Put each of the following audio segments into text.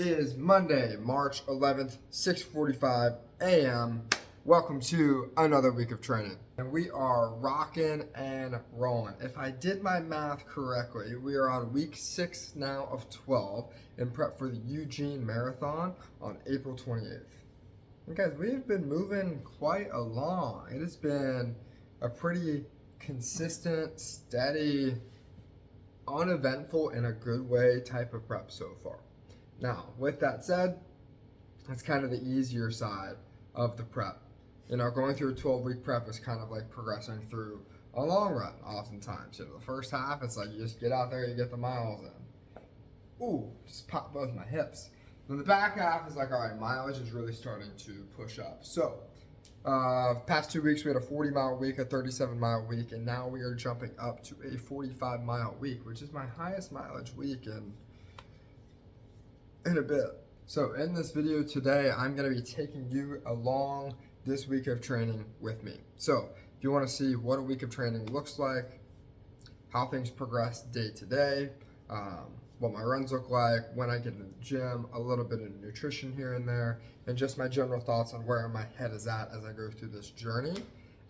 is Monday, March 11th, 6:45 a.m. Welcome to another week of training. And we are rocking and rolling. If I did my math correctly, we are on week 6 now of 12 in prep for the Eugene Marathon on April 28th. And guys, we've been moving quite along. It has been a pretty consistent, steady, uneventful in a good way type of prep so far. Now, with that said, it's kind of the easier side of the prep. You know, going through a 12-week prep is kind of like progressing through a long run oftentimes. You know, the first half, it's like you just get out there, you get the miles in. Ooh, just popped both my hips. Then the back half is like, all right, mileage is really starting to push up. So, past 2 weeks, we had a 40-mile week, a 37-mile week, and now we are jumping up to a 45-mile week, which is my highest mileage week in a bit. So in this video today, I'm going to be taking you along this week of training with me. So if you want to see what a week of training looks like, how things progress day to day, what my runs look like, when I get in the gym, a little bit of nutrition here and there, and just my general thoughts on where my head is at as I go through this journey,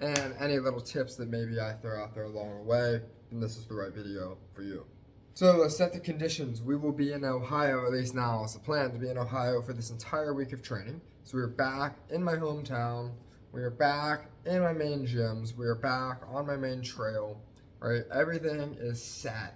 and any little tips that maybe I throw out there along the way, then this is the right video for you. So let's set the conditions. We will be in Ohio, at least now it's the plan to be in Ohio for this entire week of training. So we're back in my hometown, we are back in my main gyms, we are back on my main trail, right? Everything is set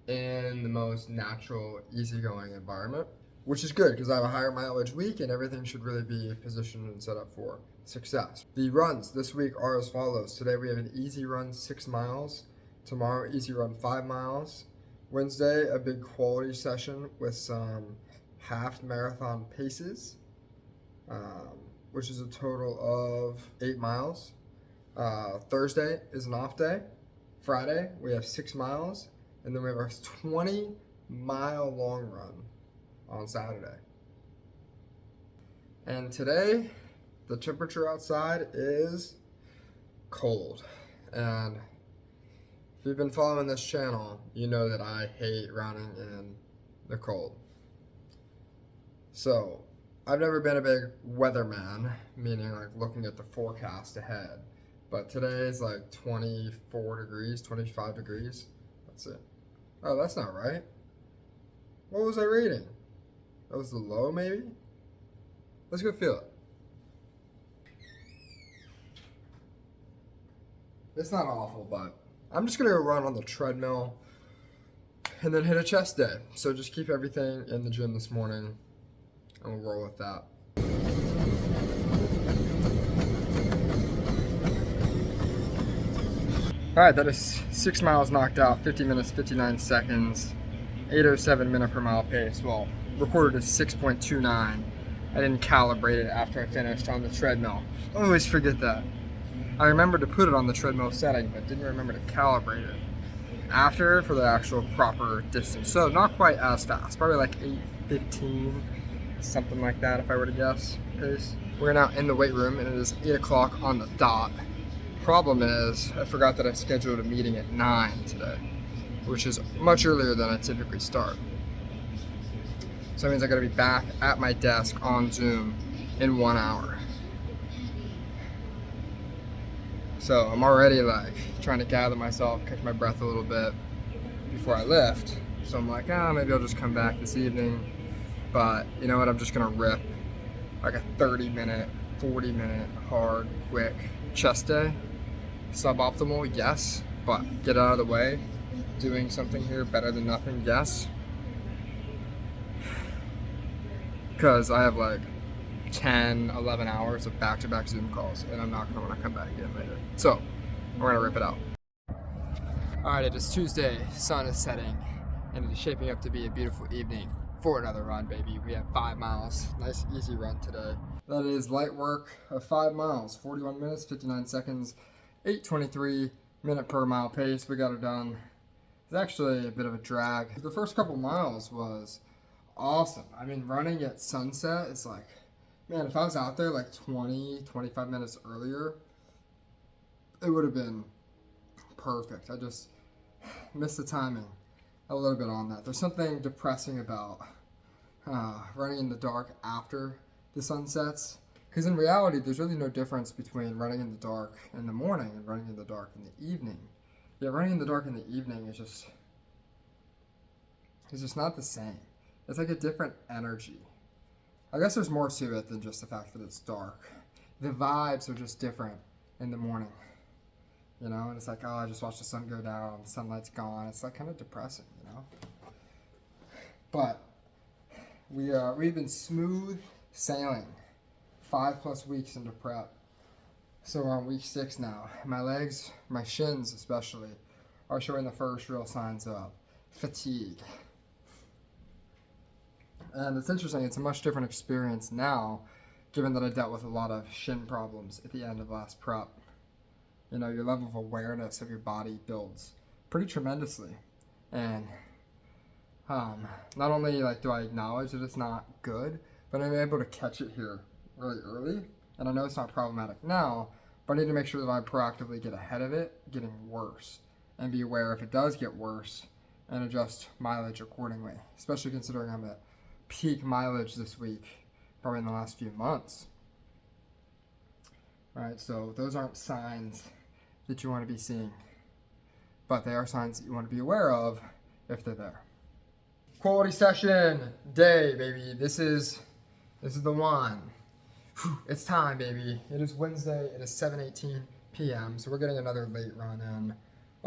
in the most natural, easygoing environment, which is good because I have a higher mileage week and everything should really be positioned and set up for success. The runs this week are as follows. Today we have an easy run 6 miles. Tomorrow, easy run 5 miles. Wednesday, a big quality session with some half marathon paces, which is a total of 8 miles. Thursday is an off day. Friday, we have 6 miles. And then we have a 20-mile long run on Saturday. And today, the temperature outside is cold. And if you've been following this channel, you know that I hate running in the cold. So, I've never been a big weatherman, meaning like looking at the forecast ahead. But today is like 24 degrees, 25 degrees. That's it. Oh, that's not right. What was I reading? That was the low, maybe? Let's go feel it. It's not awful, but I'm just gonna go run on the treadmill and then hit a chest day. So just keep everything in the gym this morning and we'll roll with that. All right, that is 6 miles knocked out, 50 minutes, 59 seconds, 8:07 minute per mile pace. Well, recorded is 6.29. I didn't calibrate it after I finished on the treadmill. I always forget that. I remembered to put it on the treadmill setting, but didn't remember to calibrate it after for the actual proper distance. So not quite as fast, probably like 8:15, something like that if I were to guess pace. We're now in the weight room and it is 8 o'clock on the dot. Problem is, I forgot that I scheduled a meeting at 9 today, which is much earlier than I typically start. So that means I gotta be back at my desk on Zoom in 1 hour. So I'm already like trying to gather myself, catch my breath a little bit before I lift. So I'm like, maybe I'll just come back this evening. But you know what, I'm just gonna rip like a 30-minute, 40-minute hard, quick chest day. Suboptimal, yes, but get out of the way. Doing something here better than nothing, yes. Because I have like 10, 11 hours of back-to-back Zoom calls, and I'm not going to want to come back in later. So, we're going to rip it out. Alright, it is Tuesday, sun is setting, and it is shaping up to be a beautiful evening for another run, baby. We have 5 miles, nice easy run today. That is light work of 5 miles, 41 minutes, 59 seconds, 8:23 minute per mile pace. We got it done. It's actually a bit of a drag. The first couple miles was awesome. I mean, running at sunset is like, man, if I was out there like 20, 25 minutes earlier, it would have been perfect. I just missed the timing a little bit on that. There's something depressing about running in the dark after the sun sets. Because in reality, there's really no difference between running in the dark in the morning and running in the dark in the evening. Yeah, running in the dark in the evening is just not the same. It's like a different energy. I guess there's more to it than just the fact that it's dark. The vibes are just different in the morning. You know, and it's like, oh, I just watched the sun go down, the sunlight's gone. It's like kind of depressing, you know? But we've been smooth sailing 5+ weeks into prep. So we're on week 6 now. My legs, my shins especially, are showing the first real signs of fatigue. And it's interesting, it's a much different experience now, given that I dealt with a lot of shin problems at the end of last prep. You know, your level of awareness of your body builds pretty tremendously. And not only like do I acknowledge that it's not good, but I'm able to catch it here really early. And I know it's not problematic now, but I need to make sure that I proactively get ahead of it getting worse and be aware if it does get worse and adjust mileage accordingly, especially considering I'm at peak mileage this week, probably in the last few months. All right, so those aren't signs that you want to be seeing, but they are signs that you want to be aware of if they're there. Quality session day, baby. This is the one. It's time, baby. It is Wednesday. It is 7:18 p.m. So we're getting another late run in,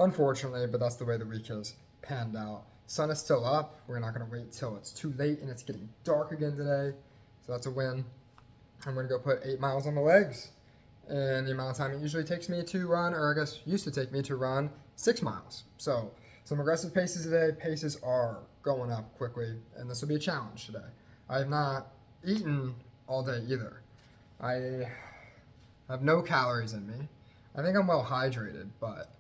unfortunately, but that's the way the week has panned out. Sun is still up. We're not going to wait till it's too late and it's getting dark again today. So that's a win. I'm going to go put 8 miles on the legs. And the amount of time it usually takes me to run, or I guess used to take me to run 6 miles. So some aggressive paces today. Paces are going up quickly, and this will be a challenge today. I have not eaten all day either. I have no calories in me. I think I'm well hydrated, but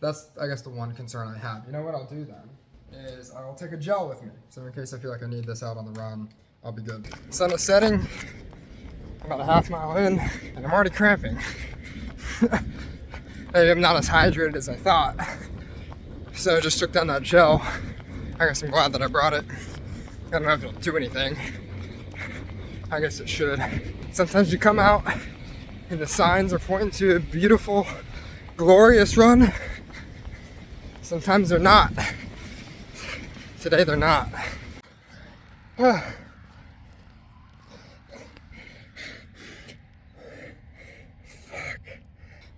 that's, I guess, the one concern I have. You know what I'll do then is I'll take a gel with me. So in case I feel like I need this out on the run, I'll be good. Sun is setting. I'm about a half mile in, and I'm already cramping. Maybe I'm not as hydrated as I thought. So I just took down that gel. I guess I'm glad that I brought it. I don't know if it'll do anything. I guess it should. Sometimes you come out and the signs are pointing to a beautiful, glorious run. Sometimes they're not. Today they're not.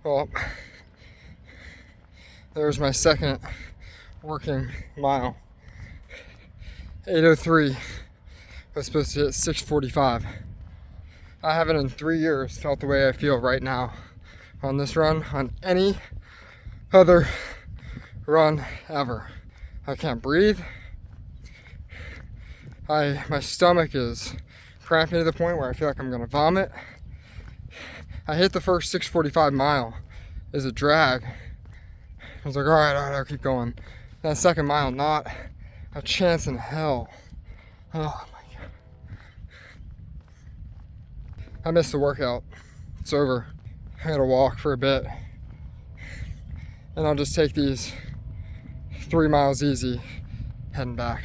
Well, there's my second working mile. 8:03. I was supposed to hit 6:45. I haven't in 3 years felt the way I feel right now on this run, on any other run ever. I can't breathe. My stomach is cramping to the point where I feel like I'm gonna vomit. I hit the first 6:45 mile as a drag. I was like, all right, I'll keep going. That second mile, not a chance in hell. Oh my God. I missed the workout. It's over. I gotta walk for a bit. And I'll just take these 3 miles easy, heading back.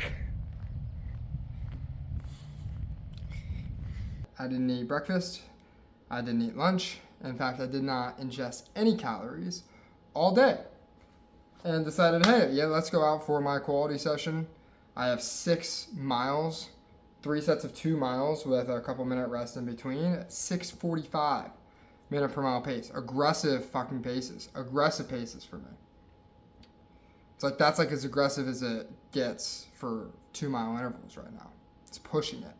I didn't eat breakfast. I didn't eat lunch. In fact, I did not ingest any calories all day. And decided, hey, yeah, let's go out for my quality session. I have 6 miles, 3 sets of 2 miles with a couple minute rest in between at 6:45 minute per mile pace. Aggressive fucking paces. Aggressive paces for me. It's like, that's like as aggressive as it gets for 2 mile intervals right now. It's pushing it.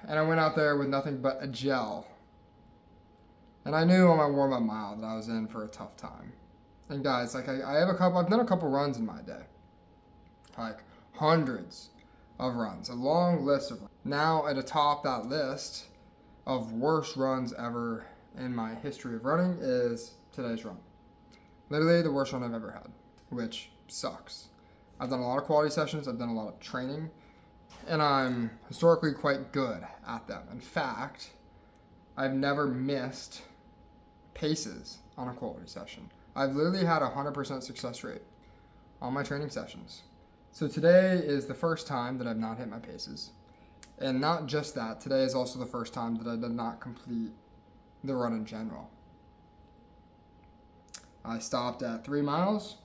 And I went out there with nothing but a gel. And I knew on my warm-up mile that I was in for a tough time. And guys, like I've done a couple runs in my day. Like hundreds of runs, a long list of runs. Now at the top that list of worst runs ever in my history of running is today's run. Literally the worst run I've ever had, which sucks. I've done a lot of quality sessions, I've done a lot of training, and I'm historically quite good at them. In fact, I've never missed paces on a quality session. I've literally had a 100% success rate on my training sessions. So today is the first time that I've not hit my paces. And not just that, today is also the first time that I did not complete the run in general. I stopped at 3 miles,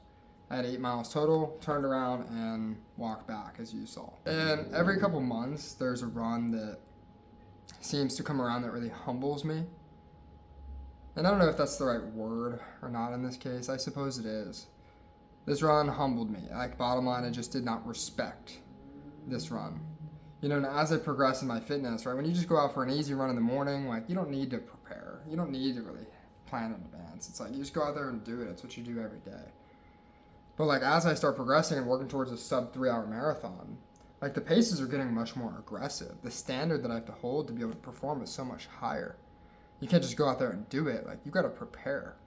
I had 8 miles total, turned around and walked back, as you saw. And every couple months, there's a run that seems to come around that really humbles me. And I don't know if that's the right word or not in this case. I suppose it is. This run humbled me. Like, bottom line, I just did not respect this run. You know, and as I progress in my fitness, right, when you just go out for an easy run in the morning, like, you don't need to prepare. You don't need to really plan in advance. It's like, you just go out there and do it. It's what you do every day. But, like, as I start progressing and working towards a sub 3-hour marathon, like, the paces are getting much more aggressive. The standard that I have to hold to be able to perform is so much higher. You can't just go out there and do it. Like, you got to prepare.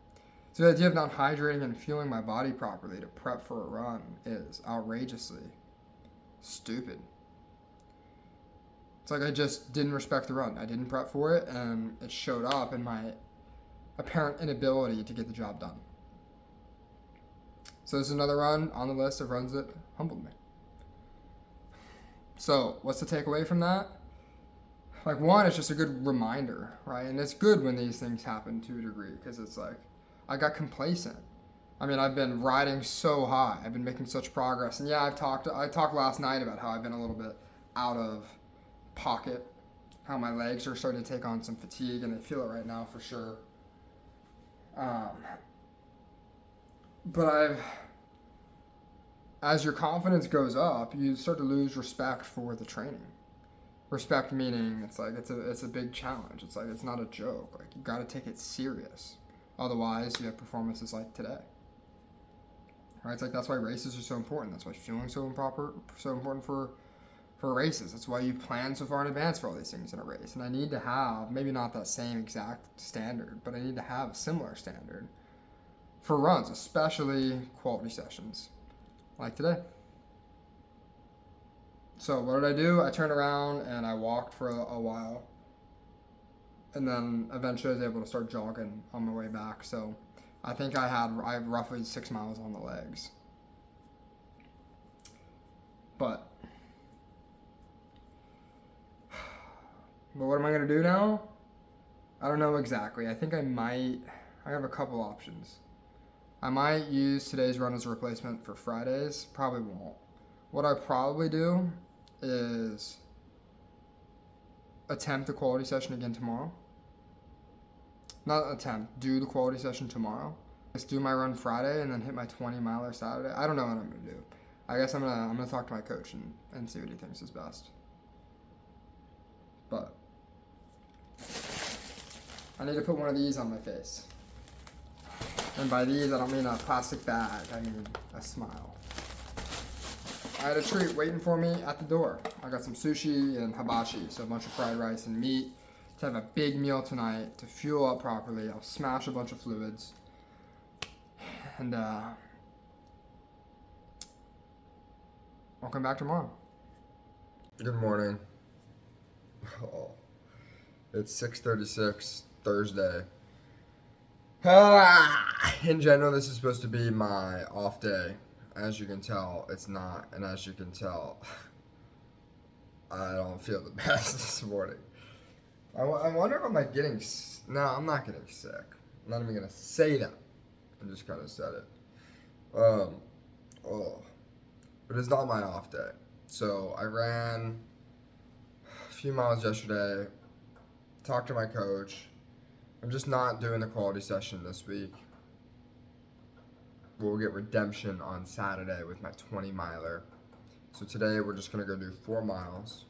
So the idea of not hydrating and fueling my body properly to prep for a run is outrageously stupid. It's like I just didn't respect the run. I didn't prep for it, and it showed up in my apparent inability to get the job done. So this is another run on the list of runs that humbled me. So what's the takeaway from that? Like, one, it's just a good reminder, right? And it's good when these things happen to a degree, because it's like, I got complacent. I mean, I've been riding so high. I've been making such progress. And yeah, I talked last night about how I've been a little bit out of pocket, how my legs are starting to take on some fatigue, and they feel it right now for sure. But as your confidence goes up, you start to lose respect for the training. Respect meaning it's like it's a big challenge. It's like it's not a joke. Like, you got to take it serious. Otherwise, you have performances like today. Right? It's like, that's why races are so important. That's why fueling is so important for races. That's why you plan so far in advance for all these things in a race. And I need to have, maybe not that same exact standard, but I need to have a similar standard for runs, especially quality sessions like today. So what did I do? I turned around and I walked for a while. And then eventually I was able to start jogging on my way back. So I think I have roughly 6 miles on the legs. But what am I going to do now? I don't know exactly. I think I have a couple options. I might use today's run as a replacement for Fridays. Probably won't. What I probably do is attempt the quality session again tomorrow. Not attempt, do the quality session tomorrow. Just do my run Friday and then hit my 20-miler Saturday. I don't know what I'm gonna do. I guess I'm gonna talk to my coach and see what he thinks is best. But I need to put one of these on my face. And by these, I don't mean a plastic bag. I mean a smile. I had a treat waiting for me at the door. I got some sushi and hibachi, so a bunch of fried rice and meat to have a big meal tonight, to fuel up properly. I'll smash a bunch of fluids. And I'll come back tomorrow. Good morning. Oh, it's 6:36 Thursday. In general, this is supposed to be my off day. As you can tell, it's not. And as you can tell, I don't feel the best this morning. I wonder if I'm like getting... No, I'm not getting sick. I'm not even going to say that. I just kind of said it. But it's not my off day. So I ran a few miles yesterday, talked to my coach. I'm just not doing the quality session this week. We'll get redemption on Saturday with my 20-miler. So today we're just going to go do 4 miles.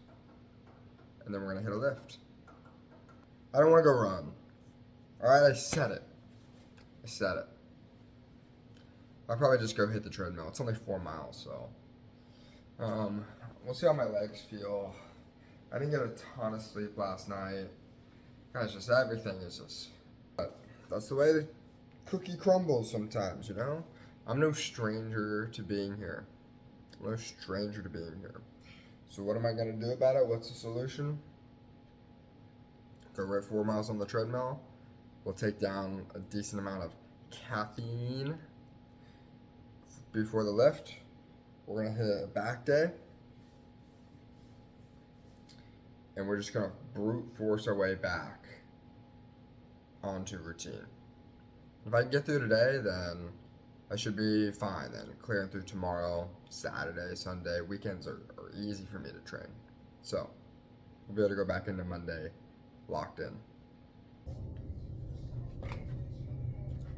And then we're going to hit a lift. I don't want to go run. Alright, I said it. I'll probably just go hit the treadmill. It's only 4 miles, so. We'll see how my legs feel. I didn't get a ton of sleep last night. Guys, just everything is just... But that's the way the cookie crumbles sometimes, you know? I'm no stranger to being here. So what am I going to do about it? What's the solution? Go right 4 miles on the treadmill. We'll take down a decent amount of caffeine before the lift. we're gonna hit a back day. And we're just gonna brute force our way back onto routine. If I get through today, then I should be fine then. Clearing through tomorrow, Saturday, Sunday, weekends are easy for me to train. So we'll be able to go back into Monday locked in.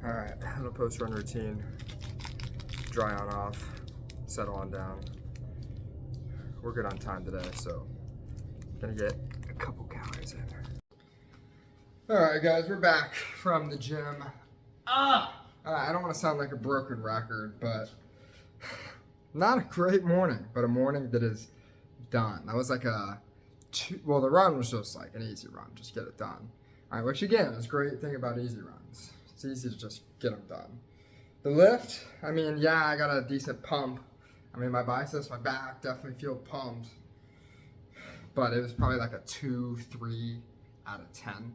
All right, little post-run routine. Dry on off, settle on down. We're good on time today, so gonna get a couple calories in. All right, guys, we're back from the gym. I don't want to sound like a broken record, but not a great morning, but a morning that is done. That was like the run was just like an easy run, just get it done. All right, which again is a great thing about easy runs. It's easy to just get them done. The lift, I mean, yeah, I got a decent pump. I mean, my biceps, my back definitely feel pumped, but it was probably like a 2, 3 out of 10.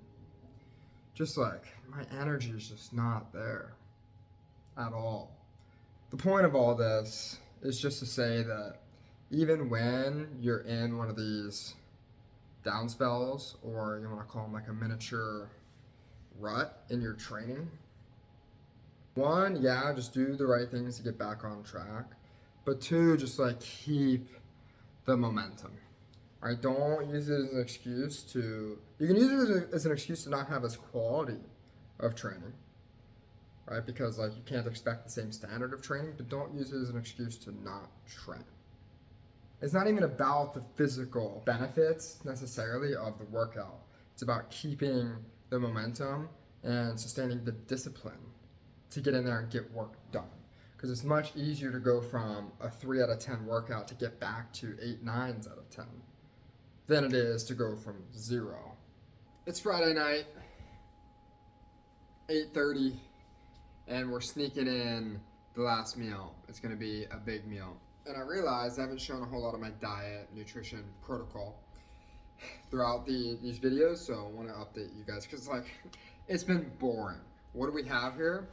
Just like, my energy is just not there at all. The point of all this is just to say that even when you're in one of these down spells, or you want to call them like a miniature rut in your training, one, yeah, just do the right things to get back on track. But two, just like keep the momentum. All right, don't use it as an excuse to, you can use it as an excuse to not have this quality of training, right? Because like you can't expect the same standard of training, but don't use it as an excuse to not train. It's not even about the physical benefits necessarily of the workout. It's about keeping the momentum and sustaining the discipline to get in there and get work done. Because it's much easier to go from a 3 out of 10 workout to get back to 8, 9s out of 10 than it is to go from 0. It's Friday night, 8:30, and we're sneaking in the last meal. It's gonna be a big meal. And I realized I haven't shown a whole lot of my diet, nutrition protocol throughout these videos, so I wanna update you guys, because like, it's been boring. What do we have here?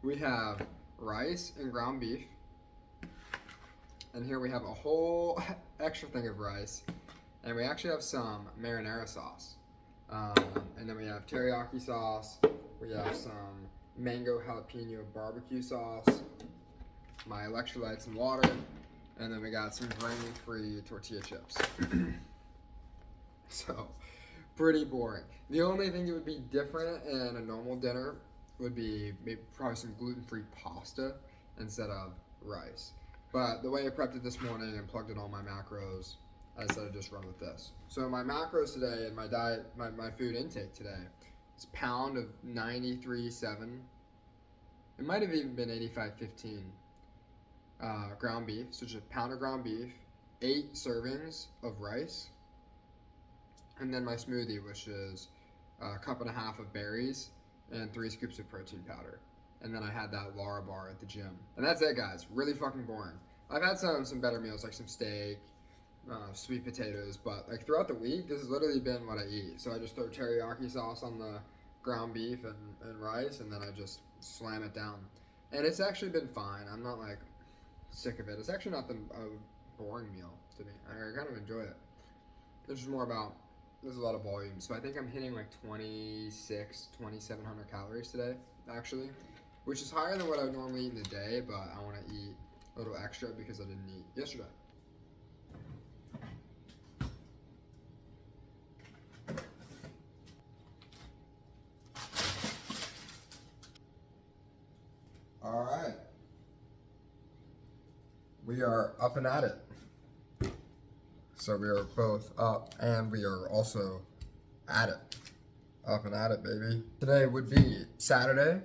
We have rice and ground beef. And here we have a whole extra thing of rice. And we actually have some marinara sauce. And then we have teriyaki sauce. We have some mango jalapeno barbecue sauce. My electrolytes and water. And then we got some grain-free tortilla chips. So, pretty boring. The only thing that would be different in a normal dinner would be maybe probably some gluten-free pasta instead of rice. But the way I prepped it this morning and plugged in all my macros, I decided to just run with this. So my macros today and my diet, my food intake today is a pound of 93.7. It might have even been 85.15 ground beef. So just a pound of ground beef, 8 servings of rice, and then my smoothie, which is a cup and a half of berries and 3 scoops of protein powder. And then I had that Lara bar at the gym. And that's it, guys. Really fucking boring. I've had some better meals, like some steak, sweet potatoes, but like throughout the week, this has literally been what I eat. So I just throw teriyaki sauce on the ground beef and rice, and then I just slam it down. And it's actually been fine. I'm not like sick of it. It's actually not a boring meal to me. I kind of enjoy it. It's just more about, there's a lot of volume. So I think I'm hitting like 2,700 calories today, actually, which is higher than what I would normally eat in the day, but I want to eat a little extra because I didn't eat yesterday. All right. We are up and at it. So we are both up and we are also at it. Up and at it, baby. Today would be Saturday,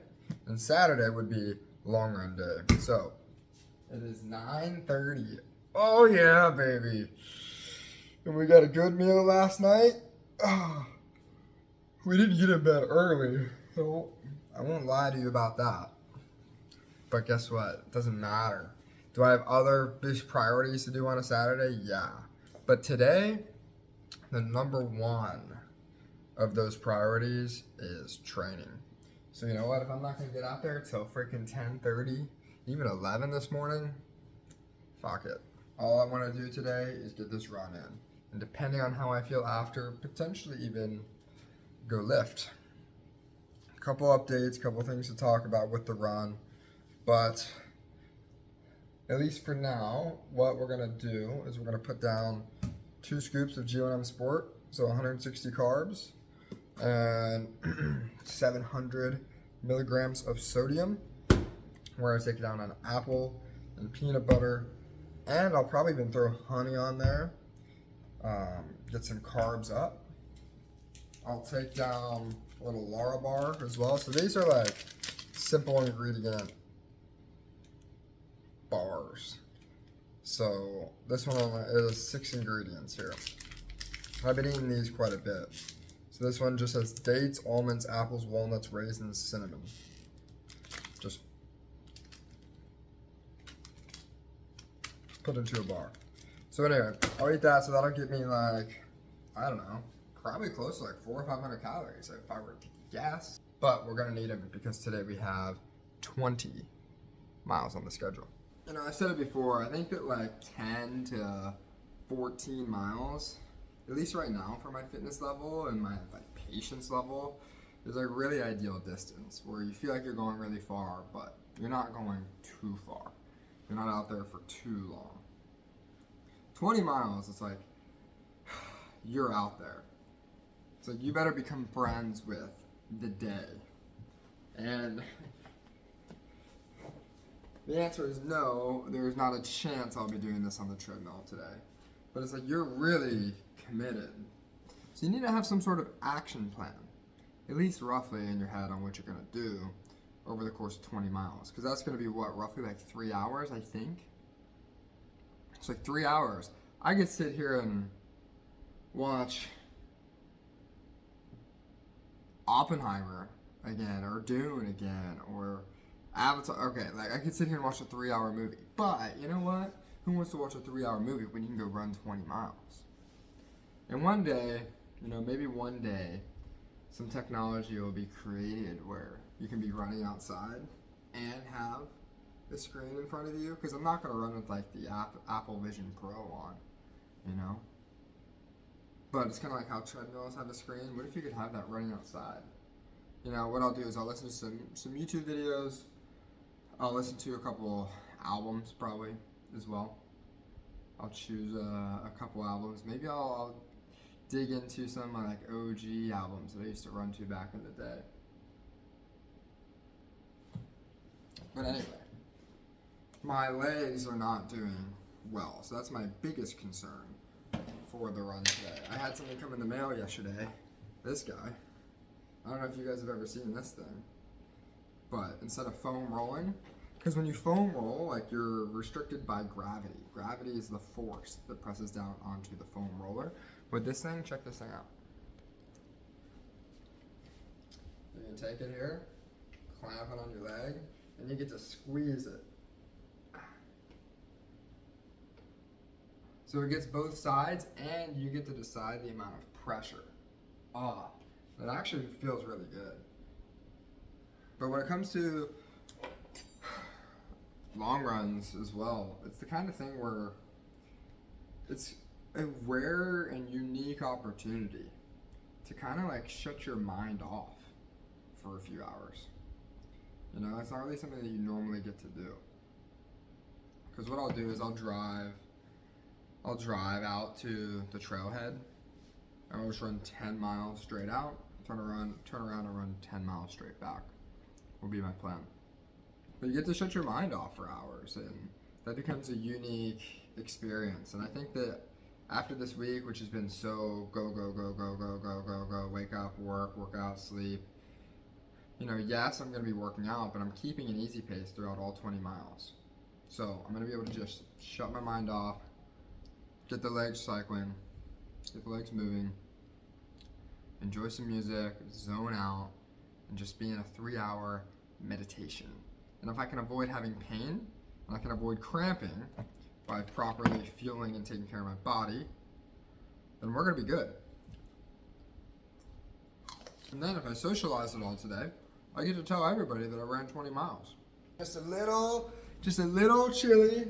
and Saturday would be long run day. So it is 9:30. Oh yeah, baby. And we got a good meal last night. Oh, we didn't get in bed early, so I won't lie to you about that. But guess what? It doesn't matter. Do I have other big priorities to do on a Saturday? Yeah. But today, the number one of those priorities is training. So you know what? If I'm not gonna get out there till freaking 10:30, even 11 this morning. Fuck it. All I want to do today is get this run in. And depending on how I feel after, potentially even go lift. A couple updates, couple things to talk about with the run. But at least for now, what we're going to do is we're going to put down 2 scoops of G1M Sport, so 160 carbs, and 700 milligrams of sodium. We're going to take it down on apple and peanut butter, and I'll probably even throw honey on there, get some carbs up. I'll take down a little Larabar as well. So these are like simple ingredient bars. So this one is 6 ingredients here. I've been eating these quite a bit. So this one just has dates, almonds, apples, walnuts, raisins, cinnamon. Just put into a bar. So anyway, I'll eat that, so that'll get me like, I don't know, probably close to like 400 or 500 calories if I were to guess. But we're gonna need them because today we have 20 miles on the schedule. You know, I said it before, I think that like 10 to 14 miles, at least right now for my fitness level and my like patience level, is like really ideal distance where you feel like you're going really far, but you're not going too far. You're not out there for too long. 20 miles, it's like, you're out there. It's like you better become friends with the day. And the answer is no, there's not a chance I'll be doing this on the treadmill today. But it's like you're really committed. So you need to have some sort of action plan, at least roughly in your head on what you're gonna do over the course of 20 miles. Because that's gonna be what, roughly like 3 hours, I think? It's like 3 hours. I could sit here and watch Oppenheimer again, or Dune again, or Avatar. Okay, like I could sit here and watch a 3-hour movie. But you know what? Who wants to watch a 3-hour movie when you can go run 20 miles? And one day, you know, maybe one day, some technology will be created where you can be running outside and have the screen in front of you. Because I'm not going to run with like the Apple Vision Pro on, you know? But it's kind of like how treadmills have a screen. What if you could have that running outside? You know, what I'll do is I'll listen to some YouTube videos. I'll listen to a couple albums probably as well. I'll choose a couple albums. Maybe I'll dig into some like OG albums that I used to run to back in the day. But anyway, my legs are not doing well, so that's my biggest concern for the run today. I had something come in the mail yesterday. This guy. I don't know if you guys have ever seen this thing, but instead of foam rolling, because when you foam roll, like you're restricted by gravity. Gravity is the force that presses down onto the foam roller. With this thing, check this thing out. You can take it here, clamp it on your leg, and you get to squeeze it. So it gets both sides, and you get to decide the amount of pressure. It actually feels really good. But when it comes to long runs as well, it's the kind of thing where it's a rare and unique opportunity to kind of like shut your mind off for a few hours. You know, it's not really something that you normally get to do. Because what I'll do is I'll drive out to the trailhead, and I'll just run 10 miles straight out, turn around and run 10 miles straight back, will be my plan. But you get to shut your mind off for hours, and that becomes a unique experience. And I think that after this week, which has been so go, wake up, work out, sleep, you know, yes, I'm going to be working out, but I'm keeping an easy pace throughout all 20 miles. So I'm going to be able to just shut my mind off, get the legs cycling, get the legs moving, enjoy some music, zone out, and just be in a 3-hour meditation. And if I can avoid having pain, and I can avoid cramping by properly fueling and taking care of my body, then we're gonna be good. And then if I socialize it all today, I get to tell everybody that I ran 20 miles. Just a little just a little chilly.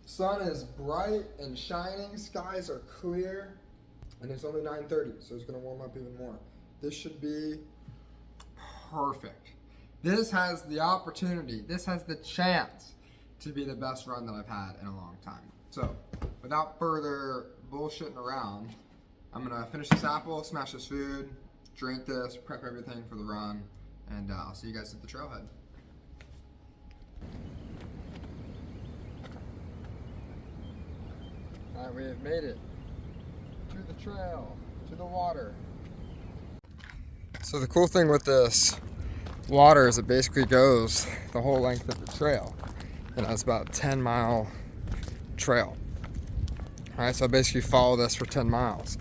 Sun is bright and shining, skies are clear, and it's only 9:30, so it's gonna warm up even more. This should be perfect. This has the opportunity, this has the chance to be the best run that I've had in a long time. So, without further bullshitting around, I'm gonna finish this apple, smash this food, drink this, prep everything for the run, and I'll see you guys at the trailhead. Alright, we have made it to the trail, to the water. So the cool thing with this water is it basically goes the whole length of the trail. And it's about a 10-mile trail. Alright, so I basically follow this for 10 miles.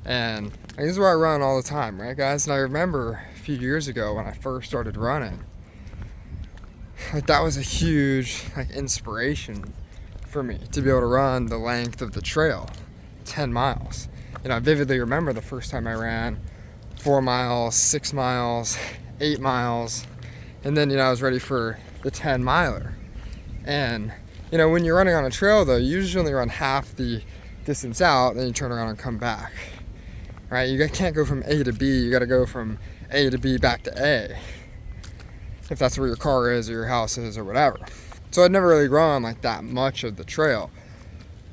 And this is where I run all the time, right guys? And I remember a few years ago when I first started running, like that was a huge inspiration for me to be able to run the length of the trail, 10 miles. You know, I vividly remember the first time I ran 4 miles, 6 miles, 8 miles, and then, you know, I was ready for the 10 miler. And, you know, when you're running on a trail though, you usually only run half the distance out, then you turn around and come back, right? You can't go from A to B, you gotta go from A to B back to A, if that's where your car is or your house is or whatever. So I'd never really run like that much of the trail.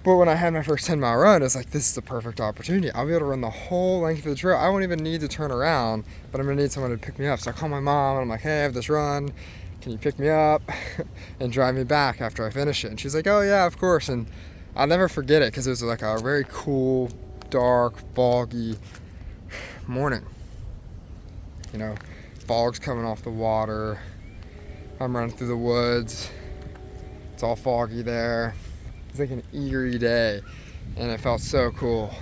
But when I had my first 10-mile run, it's like, this is the perfect opportunity. I'll be able to run the whole length of the trail. I won't even need to turn around, but I'm gonna need someone to pick me up. So I call my mom and I'm like, hey, I have this run. Can you pick me up and drive me back after I finish it? And she's like, oh yeah, of course. And I'll never forget it because it was like a very cool, dark, foggy morning. You know, fog's coming off the water. I'm running through the woods. It's all foggy there. It's like an eerie day, and it felt so cool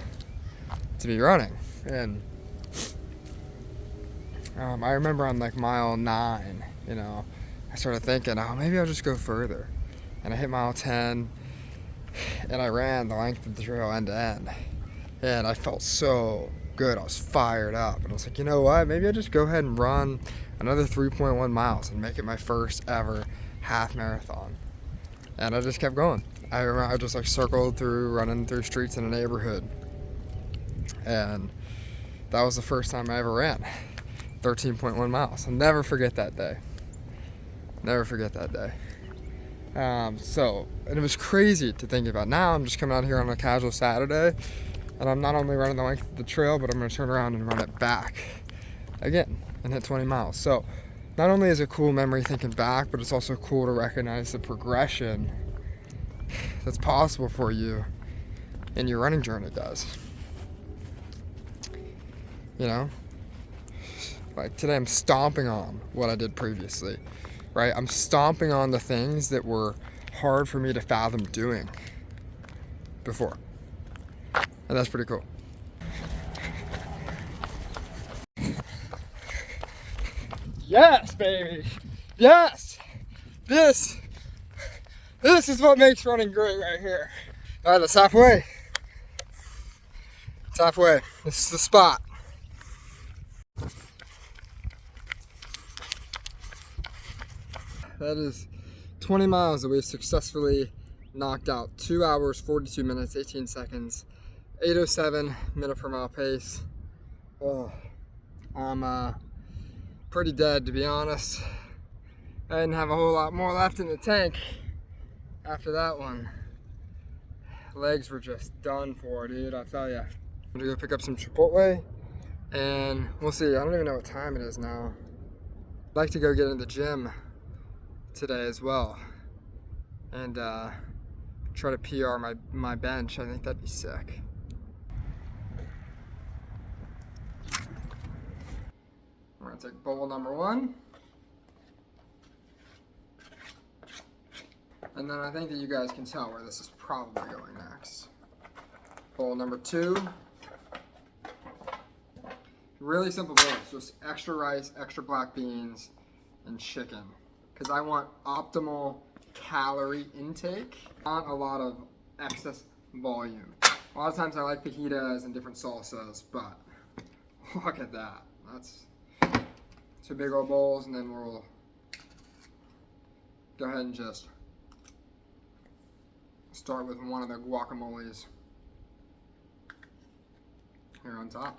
to be running. And I remember on like mile 9, you know, I started thinking, oh, maybe I'll just go further. And I hit mile 10, and I ran the length of the trail end to end. And I felt so good. I was fired up, and I was like, you know what? Maybe I'll just go ahead and run another 3.1 miles and make it my first ever half marathon. And I just kept going. I just like circled through, running through streets in a neighborhood. And that was the first time I ever ran 13.1 miles. I'll never forget that day. Never forget that day. And it was crazy to think about. Now I'm just coming out here on a casual Saturday, and I'm not only running the length of the trail, but I'm gonna turn around and run it back again and hit 20 miles. So not only is it a cool memory thinking back, but it's also cool to recognize the progression that's possible for you in your running journey, guys. You know, like today I'm stomping on what I did previously, right? I'm stomping on the things that were hard for me to fathom doing before, and that's pretty cool. Yes, baby. Yes. This is what makes running great right here. All right, that's halfway. It's halfway. This is the spot. That is 20 miles that we've successfully knocked out. 2 hours, 42 minutes, 18 seconds, 8:07 minute per mile pace. Oh, I'm pretty dead, to be honest. I didn't have a whole lot more left in the tank after that one. Legs were just done for, dude, I'll tell ya. I'm gonna go pick up some Chipotle, and we'll see. I don't even know what time it is now. I'd like to go get in the gym today as well, and try to PR my bench. I think that'd be sick. We're gonna take bowl number 1. And then I think that you guys can tell where this is probably going next. Bowl number 2. Really simple bowls, just extra rice, extra black beans, and chicken. Because I want optimal calorie intake, not a lot of excess volume. A lot of times I like fajitas and different salsas, but look at that. That's 2 big old bowls, and then we'll go ahead and just Start with one of the guacamoles here on top.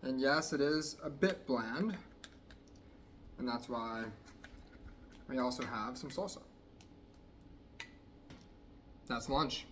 And yes, it is a bit bland, and that's why we also have some salsa. That's lunch.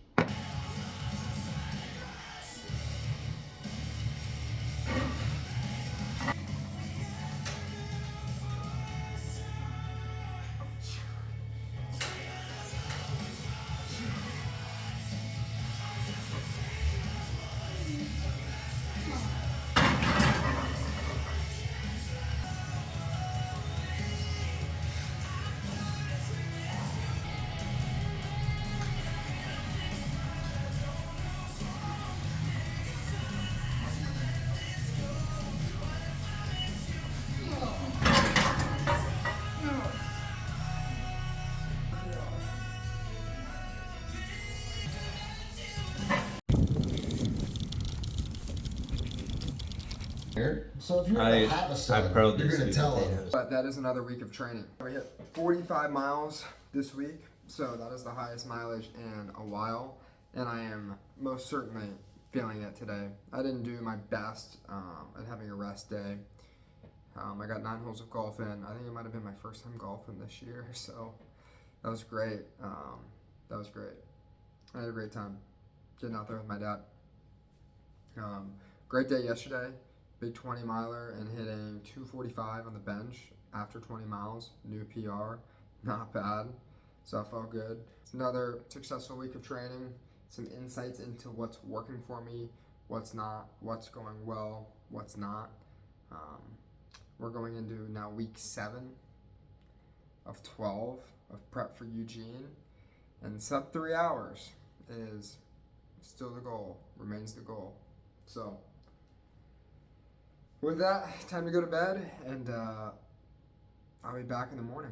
So if you ever have a son, you're going to tell him. But that is another week of training. We hit 45 miles this week, so that is the highest mileage in a while, and I am most certainly feeling it today. I didn't do my best at having a rest day. I got 9 holes of golf in. I think it might have been my first time golfing this year, so that was great. That was great. I had a great time getting out there with my dad. Great day yesterday. Big 20 miler and hitting 245 on the bench after 20 miles. New PR, not bad. So I felt good. It's another successful week of training. Some insights into what's working for me, what's not, what's going well, what's not. We're going into now week 7 of 12 of prep for Eugene. And sub 3 hours is still the goal, remains the goal. So with that, time to go to bed, and I'll be back in the morning.